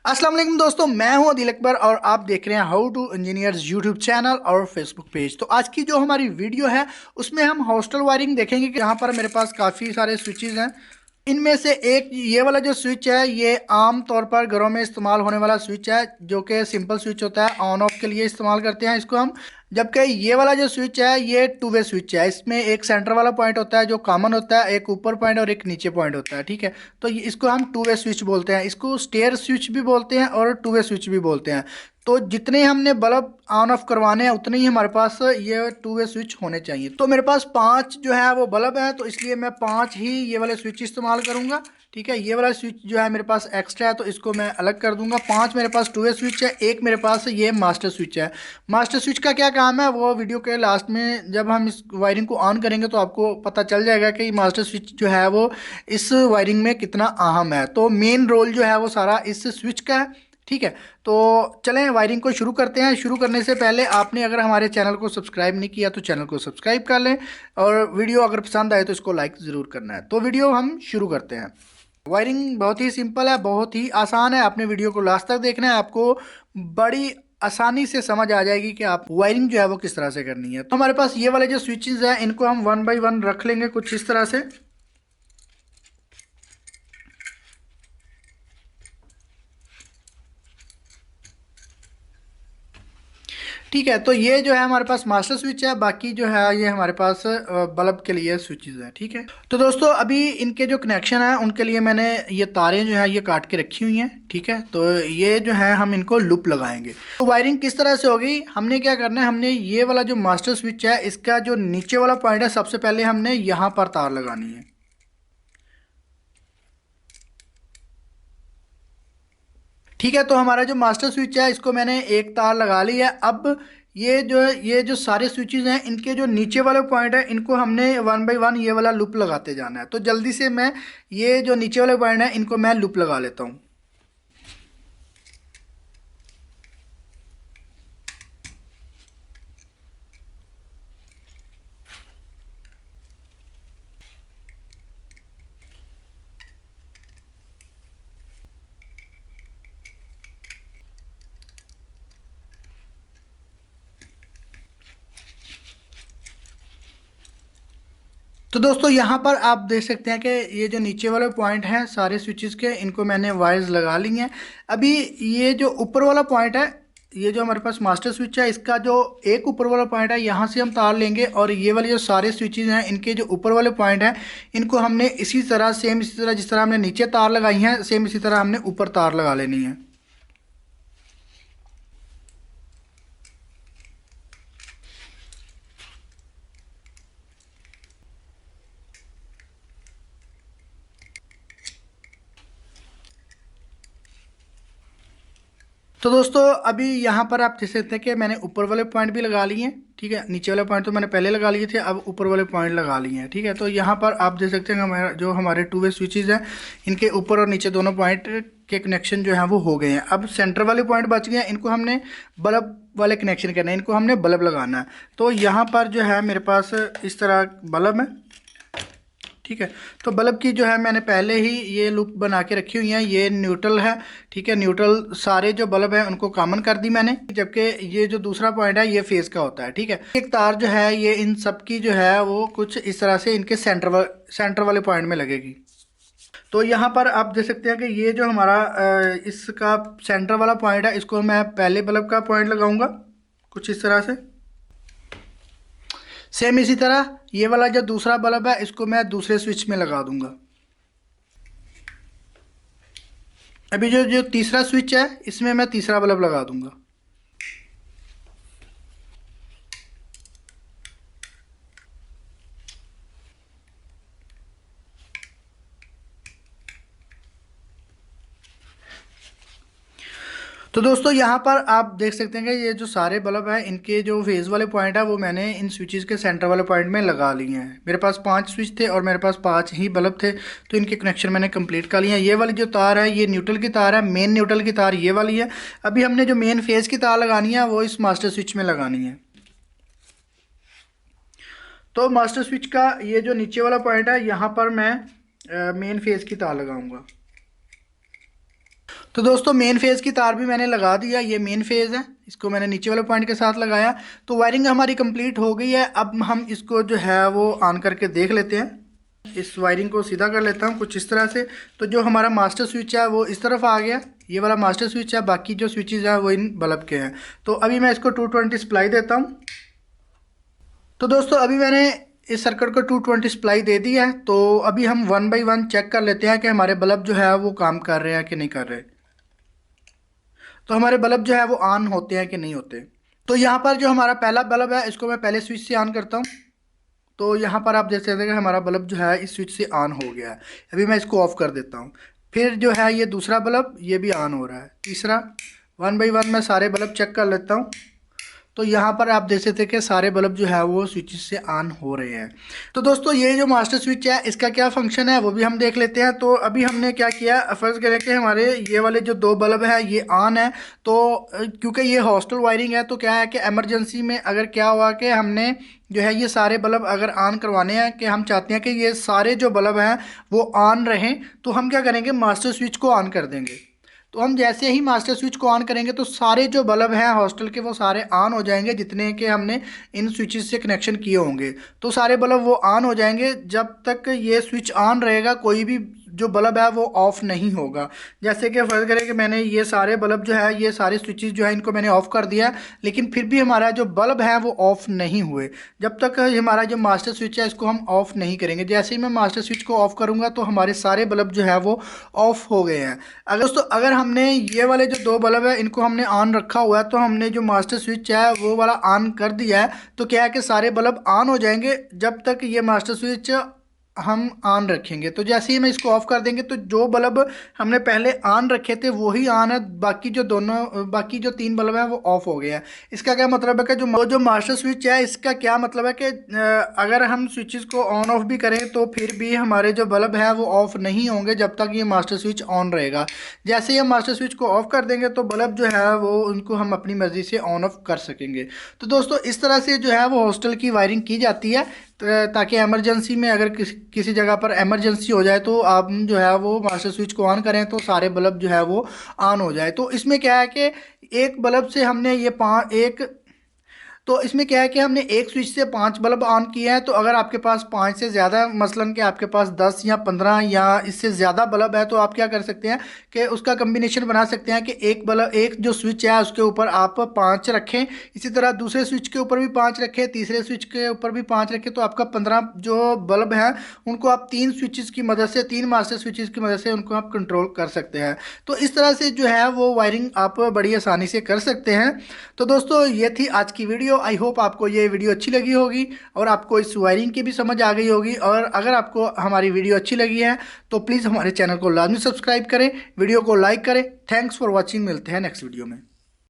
अस्सलाम वालेकुम दोस्तों, मैं हूं अदील अकबर और आप देख रहे हैं how to engineers YouTube channel और फेसबुक पेज। तो आज की जो हमारी वीडियो है उसमें हम हॉस्टल वायरिंग देखेंगे कि यहाँ पर मेरे पास काफ़ी सारे स्विचेस हैं। इनमें से एक ये वाला जो स्विच है ये आम तौर पर घरों में इस्तेमाल होने वाला स्विच है, जो कि सिंपल स्विच होता है, ऑन ऑफ के लिए इस्तेमाल करते हैं इसको हम। जबकि ये वाला जो स्विच है ये टू वे स्विच है। इसमें एक सेंटर वाला पॉइंट होता है जो कॉमन होता है, एक ऊपर पॉइंट और एक नीचे पॉइंट होता है, ठीक है। तो इसको हम टू वे स्विच बोलते हैं, इसको स्टेयर स्विच भी बोलते हैं और टू वे स्विच भी बोलते हैं। तो जितने हमने बल्ब ऑन ऑफ करवाने हैं उतने ही हमारे पास ये टू वे स्विच होने चाहिए। तो मेरे पास 5 जो है वो बल्ब है, तो इसलिए मैं 5 ही ये वाले स्विच इस्तेमाल करूंगा, ठीक है। ये वाला स्विच जो है मेरे पास एक्स्ट्रा है तो इसको मैं अलग कर दूंगा। 5 मेरे पास टू वे स्विच है, एक मेरे पास ये मास्टर स्विच है। मास्टर स्विच का क्या काम है वो वीडियो के लास्ट में जब हम इस वायरिंग को ऑन करेंगे तो आपको पता चल जाएगा कि मास्टर स्विच जो है वो इस वायरिंग में कितना अहम है। तो मेन रोल जो है वो सारा इस स्विच का है, ठीक है। तो चलें वायरिंग को शुरू करते हैं। शुरू करने से पहले आपने अगर हमारे चैनल को सब्सक्राइब नहीं किया तो चैनल को सब्सक्राइब कर लें, और वीडियो अगर पसंद आए तो इसको लाइक ज़रूर करना है। तो वीडियो हम शुरू करते हैं। वायरिंग बहुत ही सिंपल है, बहुत ही आसान है। आपने वीडियो को लास्ट तक देखना है, आपको बड़ी आसानी से समझ आ जाएगी कि आप वायरिंग जो है वो किस तरह से करनी है। तो हमारे पास ये वाले जो स्विचेस हैं इनको हम वन बाय वन रख लेंगे कुछ इस तरह से। ठीक है, तो ये जो है हमारे पास मास्टर स्विच है, बाकी जो है ये हमारे पास बल्ब के लिए स्विचेस हैं, ठीक है। तो दोस्तों अभी इनके जो कनेक्शन है उनके लिए मैंने ये तारें जो है ये काट के रखी हुई हैं, ठीक है। तो ये जो है हम इनको लूप लगाएंगे। तो वायरिंग किस तरह से होगी, हमने क्या करना है, हमने ये वाला जो मास्टर स्विच है इसका जो नीचे वाला पॉइंट है सबसे पहले हमने यहाँ पर तार लगानी है। ठीक है, तो हमारा जो मास्टर स्विच है इसको मैंने एक तार लगा ली है। अब ये जो सारे स्विचेस हैं इनके जो नीचे वाले पॉइंट है इनको हमने वन बाय वन ये वाला लूप लगाते जाना है। तो जल्दी से मैं ये जो नीचे वाले पॉइंट है इनको मैं लूप लगा लेता हूँ। तो दोस्तों यहाँ पर आप देख सकते हैं कि ये जो नीचे वाले पॉइंट हैं सारे स्विचेस के, इनको मैंने वायर्स लगा ली हैं। अभी ये जो ऊपर वाला पॉइंट है, ये जो हमारे पास मास्टर स्विच है इसका जो एक ऊपर वाला पॉइंट है यहाँ से हम तार लेंगे, और ये वाले जो सारे स्विचेस हैं इनके जो ऊपर वाले पॉइंट हैं इनको हमने इसी तरह सेम इसी तरह जिस तरह हमने नीचे तार लगाई हैं सेम इसी तरह हमने ऊपर तार लगा लेनी है। तो दोस्तों अभी यहाँ पर आप देख सकते हैं कि मैंने ऊपर वाले पॉइंट भी लगा लिए हैं, ठीक है। नीचे वाले पॉइंट तो मैंने पहले लगा लिए थे, अब ऊपर वाले पॉइंट लगा लिए हैं, ठीक है। तो यहाँ पर आप देख सकते हैं हमारे टू वे स्विचेस हैं इनके ऊपर और नीचे दोनों पॉइंट के कनेक्शन जो हैं वो हो गए हैं। अब सेंटर वाले पॉइंट बच गए हैं, इनको हमने बल्ब वाले कनेक्शन करना है, इनको हमने बल्ब लगाना है। तो यहाँ पर जो है मेरे पास इस तरह बल्ब है, ठीक है। तो बल्ब की जो है मैंने पहले ही ये लूप बना के रखी हुई है, ये न्यूट्रल है, ठीक है। न्यूट्रल सारे जो बल्ब है उनको कॉमन कर दी मैंने, जबकि ये जो दूसरा पॉइंट है ये फेज का होता है, ठीक है। एक तार जो है ये इन सब की जो है वो कुछ इस तरह से इनके सेंटर वाले पॉइंट में लगेगी। तो यहाँ पर आप देख सकते हैं कि ये जो हमारा इसका सेंटर वाला पॉइंट है इसको मैं पहले बल्ब का पॉइंट लगाऊंगा कुछ इस तरह से। सेम इसी तरह ये वाला जो दूसरा बल्ब है इसको मैं दूसरे स्विच में लगा दूंगा। अभी जो जो तीसरा स्विच है इसमें मैं तीसरा बल्ब लगा दूंगा। तो दोस्तों यहाँ पर आप देख सकते हैं कि ये जो सारे बल्ब हैं इनके जो फेज वाले पॉइंट है वो मैंने इन स्विचेस के सेंटर वाले पॉइंट में लगा लिए हैं। मेरे पास 5 स्विच थे और मेरे पास 5 ही बल्ब थे, तो इनके कनेक्शन मैंने कंप्लीट कर लिए हैं। ये वाली जो तार है ये न्यूट्रल की तार है, मेन न्यूट्रल की तार ये वाली है। अभी हमने जो मेन फेज की तार लगानी है वो इस मास्टर स्विच में लगानी है। तो मास्टर स्विच का ये जो नीचे वाला पॉइंट है यहाँ पर मैं मेन फेज की तार लगाऊंगा। तो दोस्तों मेन फेज़ की तार भी मैंने लगा दिया, ये मेन फेज़ है, इसको मैंने नीचे वाले पॉइंट के साथ लगाया। तो वायरिंग हमारी कंप्लीट हो गई है। अब हम इसको जो है वो ऑन करके देख लेते हैं। इस वायरिंग को सीधा कर लेता हूँ कुछ इस तरह से। तो जो हमारा मास्टर स्विच है वो इस तरफ आ गया, ये वाला मास्टर स्विच है, बाकी जो स्विचेज हैं वो इन बल्ब के हैं। तो अभी मैं इसको 220 सप्लाई देता हूँ। तो दोस्तों अभी मैंने इस सर्किट को 220 सप्लाई दे दी है। तो अभी हम 1 बाई 1 चेक कर लेते हैं कि हमारे बल्ब जो है वो काम कर रहे हैं कि नहीं कर रहे। तो हमारे बल्ब जो है वो ऑन होते हैं कि नहीं होते। तो यहाँ पर जो हमारा पहला बल्ब है इसको मैं पहले स्विच से ऑन करता हूँ। तो यहाँ पर आप देख सकते हैं कि हमारा बल्ब जो है इस स्विच से ऑन हो गया है। अभी मैं इसको ऑफ कर देता हूँ। फिर जो है ये दूसरा बल्ब ये भी ऑन हो रहा है। तीसरा 1 बाई 1 मैं सारे बल्ब चेक कर लेता हूँ। तो यहाँ पर आप देख सकते हैं कि सारे बल्ब जो है वो स्विच से ऑन हो रहे हैं। तो दोस्तों ये जो मास्टर स्विच है इसका क्या फंक्शन है वो भी हम देख लेते हैं। तो अभी हमने क्या किया, फर्ज करें कि हमारे ये वाले जो 2 बल्ब है ये ऑन है। तो क्योंकि ये हॉस्टल वायरिंग है तो क्या है कि एमरजेंसी में अगर क्या हुआ कि हमने जो है ये सारे बल्ब अगर ऑन करवाने हैं, कि हम चाहते हैं कि ये सारे जो बल्ब हैं वो ऑन रहें, तो हम क्या करेंगे मास्टर स्विच को ऑन कर देंगे। तो हम जैसे ही मास्टर स्विच को ऑन करेंगे तो सारे जो बल्ब हैं हॉस्टल के वो सारे ऑन हो जाएंगे, जितने के हमने इन स्विचेस से कनेक्शन किए होंगे। तो सारे बल्ब वो ऑन हो जाएंगे। जब तक ये स्विच ऑन रहेगा कोई भी जो बल्ब है वो ऑफ नहीं होगा। जैसे कि फर्ज करें कि मैंने ये सारे बल्ब जो है ये सारे स्विचेस जो है इनको मैंने ऑफ कर दिया, लेकिन फिर भी हमारा जो बल्ब है वो ऑफ नहीं हुए। जब तक हमारा जो मास्टर स्विच है इसको हम ऑफ नहीं करेंगे। जैसे ही मैं मास्टर स्विच को ऑफ करूंगा तो हमारे सारे बल्ब जो है वो ऑफ हो गए हैं। अगर दोस्तों अगर हमने ये वाले जो 2 बल्ब है इनको हमने ऑन रखा हुआ है, तो हमने जो मास्टर स्विच है वो वाला ऑन कर दिया है, तो क्या है कि सारे बल्ब ऑन हो जाएंगे जब तक ये मास्टर स्विच हम ऑन रखेंगे। तो जैसे ही हम इसको ऑफ कर देंगे तो जो बल्ब हमने पहले ऑन रखे थे वही ऑन है, बाकी जो 3 बल्ब हैं वो ऑफ हो गए हैं। इसका क्या मतलब है कि जो मास्टर स्विच है इसका क्या मतलब है कि अगर हम स्विचेस को ऑन ऑफ भी करें तो फिर भी हमारे जो बल्ब है वो ऑफ नहीं होंगे जब तक ये मास्टर स्विच ऑन रहेगा। जैसे ही हम मास्टर स्विच को ऑफ कर देंगे तो बल्ब जो है वो उनको हम अपनी मर्ज़ी से ऑन ऑफ कर सकेंगे। तो दोस्तों इस तरह से जो है वो हॉस्टल की वायरिंग की जाती है, ताकि एमरजेंसी में अगर किसी जगह पर एमरजेंसी हो जाए तो आप जो है वो मास्टर स्विच को ऑन करें तो सारे बल्ब जो है वो ऑन हो जाए। तो इसमें क्या है कि एक बल्ब से हमने ये तो इसमें क्या है कि हमने एक स्विच से 5 बल्ब ऑन किए हैं। तो अगर आपके पास 5 से ज़्यादा, मसलन कि आपके पास 10 या 15 या इससे ज़्यादा बल्ब है, तो आप क्या कर सकते हैं कि उसका कम्बिनेशन बना सकते हैं कि एक जो स्विच है उसके ऊपर आप 5 रखें, इसी तरह दूसरे स्विच के ऊपर भी 5 रखें, तीसरे स्विच के ऊपर भी 5 रखें। तो आपका 15 जो बल्ब हैं उनको आप 3 स्विचेस की मदद से, 3 मास्टर स्विचेस की मदद से उनको आप कंट्रोल कर सकते हैं। तो इस तरह से जो है वो वायरिंग आप बड़ी आसानी से कर सकते हैं। तो दोस्तों ये थी आज की वीडियो। आई होप आपको ये वीडियो अच्छी लगी होगी और आपको इस वायरिंग की भी समझ आ गई होगी। और अगर आपको हमारी वीडियो अच्छी लगी है तो प्लीज़ हमारे चैनल को लाजमी सब्सक्राइब करें, वीडियो को लाइक करें। थैंक्स फॉर वॉचिंग, मिलते हैं नेक्स्ट वीडियो में।